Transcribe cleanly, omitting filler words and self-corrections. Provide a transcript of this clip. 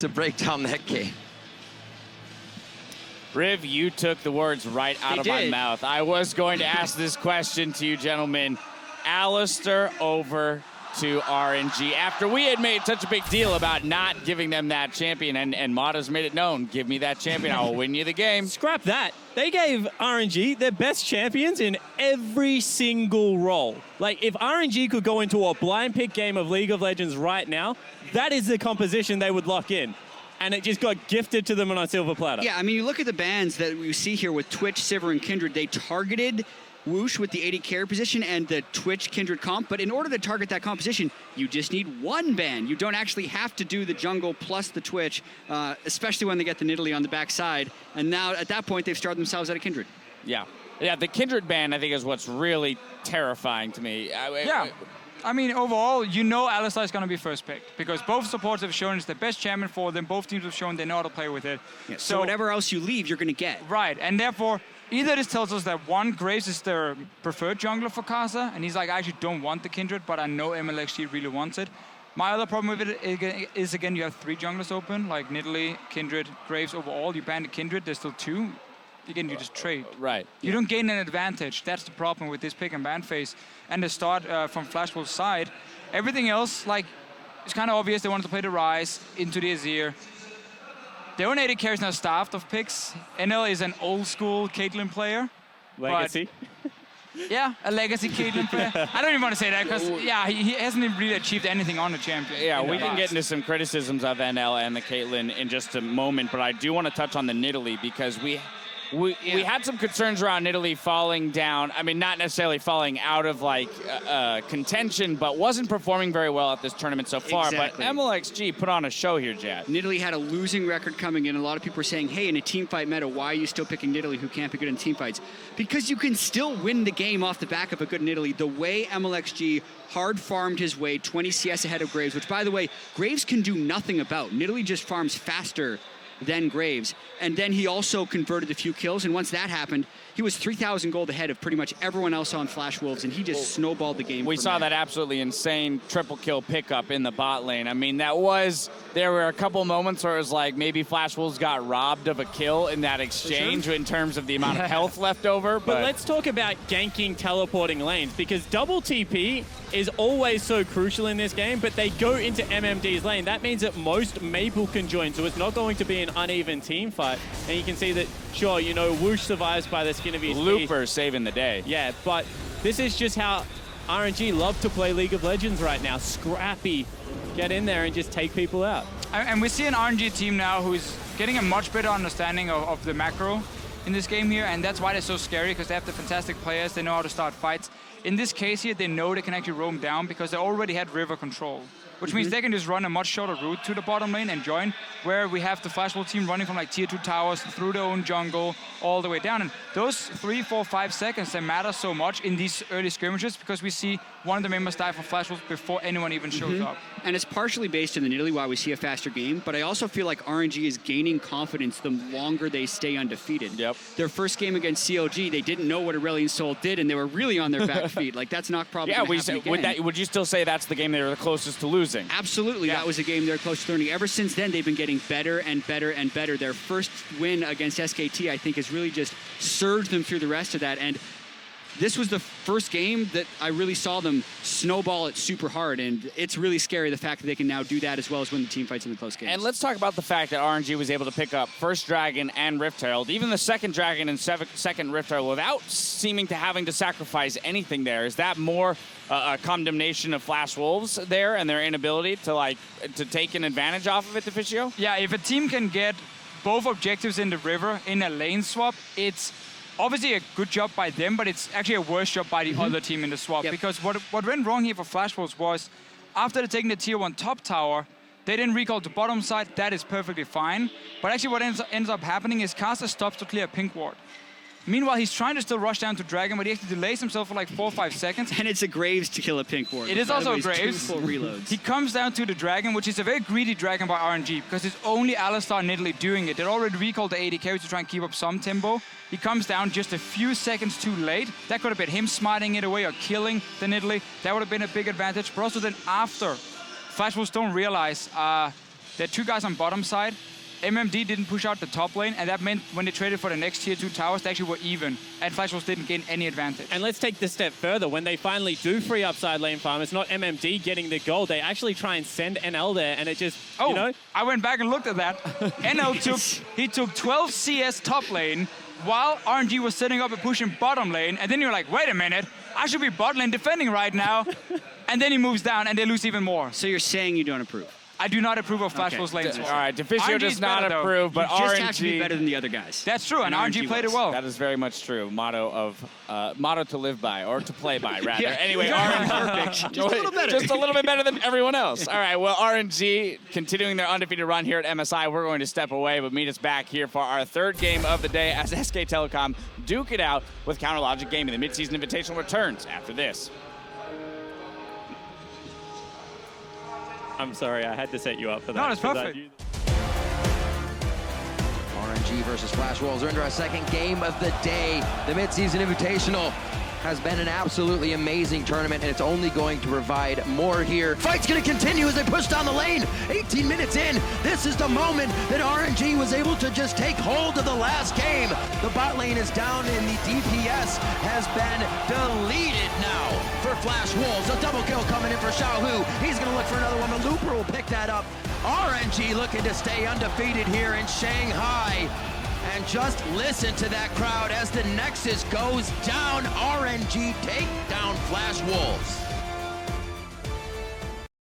to break down that game. Riv, you took the words right out of my mouth. I was going to ask this question to you, gentlemen. Alistair over to RNG after we had made such a big deal about not giving them that champion, and Mata's made it known. Give me that champion, I will win you the game. Scrap that. They gave RNG their best champions in every single role. Like, if RNG could go into a blind pick game of League of Legends right now, that is the composition they would lock in. And it just got gifted to them on a silver platter. Yeah, I mean, you look at the bans that we see here with Twitch, Sivir, and Kindred. They targeted Whoosh with the 80 carry position and the Twitch Kindred comp, but in order to target that composition, you just need one ban. You don't actually have to do the jungle plus the Twitch, especially when they get the Nidalee on the backside. And now, at that point, they've started themselves out of Kindred. Yeah, the Kindred ban, I think, is what's really terrifying to me. I mean, overall, you know Alistar is going to be first picked because both supports have shown it's the best champion for them. Both teams have shown they know how to play with it. Yeah, so whatever else you leave, you're going to get. Right, and therefore, either this tells us that one, Graves is their preferred jungler for Kasa, and he's like, I actually don't want the Kindred, but I know MLXG really wants it. My other problem with it is, again, you have 3 junglers open, like Nidalee, Kindred, Graves overall. You ban the Kindred, there's still 2. Again, you just trade. Right. You don't gain an advantage. That's the problem with this pick and ban phase. And the start from Flashwolf's side. Everything else, like, it's kind of obvious they wanted to play the Rise into the Azir. Their own AD carry is now staffed of picks. NL is an old school Caitlyn player. Legacy. Yeah, a legacy Caitlyn player. I don't even want to say that because, yeah, he hasn't even really achieved anything on the champion. Yeah, we can get into some criticisms of NL and the Caitlyn in just a moment, but I do want to touch on the Nidalee because we had some concerns around Nidalee falling down. I mean, not necessarily falling out of, like, contention, but wasn't performing very well at this tournament so far. Exactly. But MLXG put on a show here, Jad. Nidalee had a losing record coming in. A lot of people are saying, hey, in a team fight meta, why are you still picking Nidalee who can't be good in team fights? Because you can still win the game off the back of a good Nidalee. The way MLXG hard farmed his way 20 CS ahead of Graves, which, by the way, Graves can do nothing about. Nidalee just farms faster than Graves. And then he also converted a few kills, and once that happened, he was 3,000 gold ahead of pretty much everyone else on Flash Wolves, and he just snowballed the game. We saw that absolutely insane triple kill pickup in the bot lane. I mean, there were a couple moments where it was like maybe Flash Wolves got robbed of a kill in that exchange in terms of the amount of health left over. But let's talk about ganking teleporting lanes, because double TP is always so crucial in this game, but they go into MMD's lane. That means that most Maple can join, so it's not going to be an uneven team fight. And you can see that, sure, you know, Whoosh survives by the skin of his teeth. Looper saving the day. Yeah, but this is just how RNG love to play League of Legends right now. Scrappy. Get in there and just take people out. And we see an RNG team now who's getting a much better understanding of the macro in this game here, and that's why they're so scary, because they have the fantastic players. They know how to start fights. In this case here, they know they can actually roam down because they already had river control, which means they can just run a much shorter route to the bottom lane and join, where we have the Flash Wolf team running from like tier 2 towers through their own jungle all the way down. And those 3, 4, 5 seconds, they matter so much in these early skirmishes because we see one of the members die for Flash Wolf before anyone even shows up. And it's partially based in the Nidalee why we see a faster game, but I also feel like RNG is gaining confidence the longer they stay undefeated. Yep. Their first game against CLG, they didn't know what Aurelion Sol did, and they were really on their back feet. Like, that's not probably would you still say that's the game they were the closest to losing? Absolutely, that was a game they're close to learning. Ever since then, they've been getting better and better and better. Their first win against SKT, I think, has really just surged them through the rest of that. And this was the first game that I really saw them snowball it super hard, and it's really scary, the fact that they can now do that as well as win the team fights in the close games. And let's talk about the fact that RNG was able to pick up first Dragon and Rift Herald, even the second Dragon and second Rift Herald, without seeming to having to sacrifice anything there. Is that more a condemnation of Flash Wolves there and their inability to take an advantage off of it, Deficio? Yeah, if a team can get both objectives in the river in a lane swap, it's obviously a good job by them, but it's actually a worse job by the other team in the swap. Yep. Because what went wrong here for Flash Wolves was, after taking the tier 1 top tower, they didn't recall to bottom side. That is perfectly fine. But actually what ends up happening is Caster stops to clear a pink ward. Meanwhile, he's trying to still rush down to Dragon, but he actually delays himself for like 4 or 5 seconds. And it's a Graves to kill a pink ward. It is also a Graves. 2 full reloads. He comes down to the Dragon, which is a very greedy Dragon by RNG, because it's only Alistar and Nidalee doing it. They already recalled the AD carry to try and keep up some tempo. He comes down just a few seconds too late. That could have been him smiting it away or killing the Nidalee. That would have been a big advantage. But also then after, Flash Wolves don't realize There are 2 guys on bottom side. MMD didn't push out the top lane, and that meant when they traded for the next tier 2 towers, they actually were even, and Flash Wolves didn't gain any advantage. And let's take this step further. When they finally do free up side lane farm, it's not MMD getting the gold. They actually try and send NL there, and it just, you know. I went back and looked at that. NL took 12 CS top lane, while RNG was setting up and pushing bottom lane, and then you're like, wait a minute, I should be bot lane defending right now. And then he moves down, and they lose even more. So you're saying you don't approve? I do not approve of Flash Wolves lane. All right, Deficio does not approve, but you just RNG have to be better than the other guys. That's true, and RNG played it well. That is very much true. Motto to live by, or to play by, rather. Yeah. Anyway, Perfect. Just a little better. Just a little bit better than everyone else. All right, well, RNG continuing their undefeated run here at MSI. We're going to step away, but meet us back here for our 3rd game of the day as SK Telecom duke it out with Counterlogic Gaming. The midseason invitational returns after this. I'm sorry, I had to set you up for that. No, that's perfect. RNG versus Flash Wolves are into our 2nd game of the day. The Midseason Invitational has been an absolutely amazing tournament, and it's only going to provide more here. Fight's gonna continue as they push down the lane. 18 minutes in, this is the moment that RNG was able to just take hold of the last game. The bot lane is down, and the DPS has been deleted now for Flash Wolves. A double kill coming in for Xiaohu. He's gonna look for another one. The Looper will pick that up. RNG looking to stay undefeated here in Shanghai. And just listen to that crowd as the Nexus goes down. RNG take down Flash Wolves.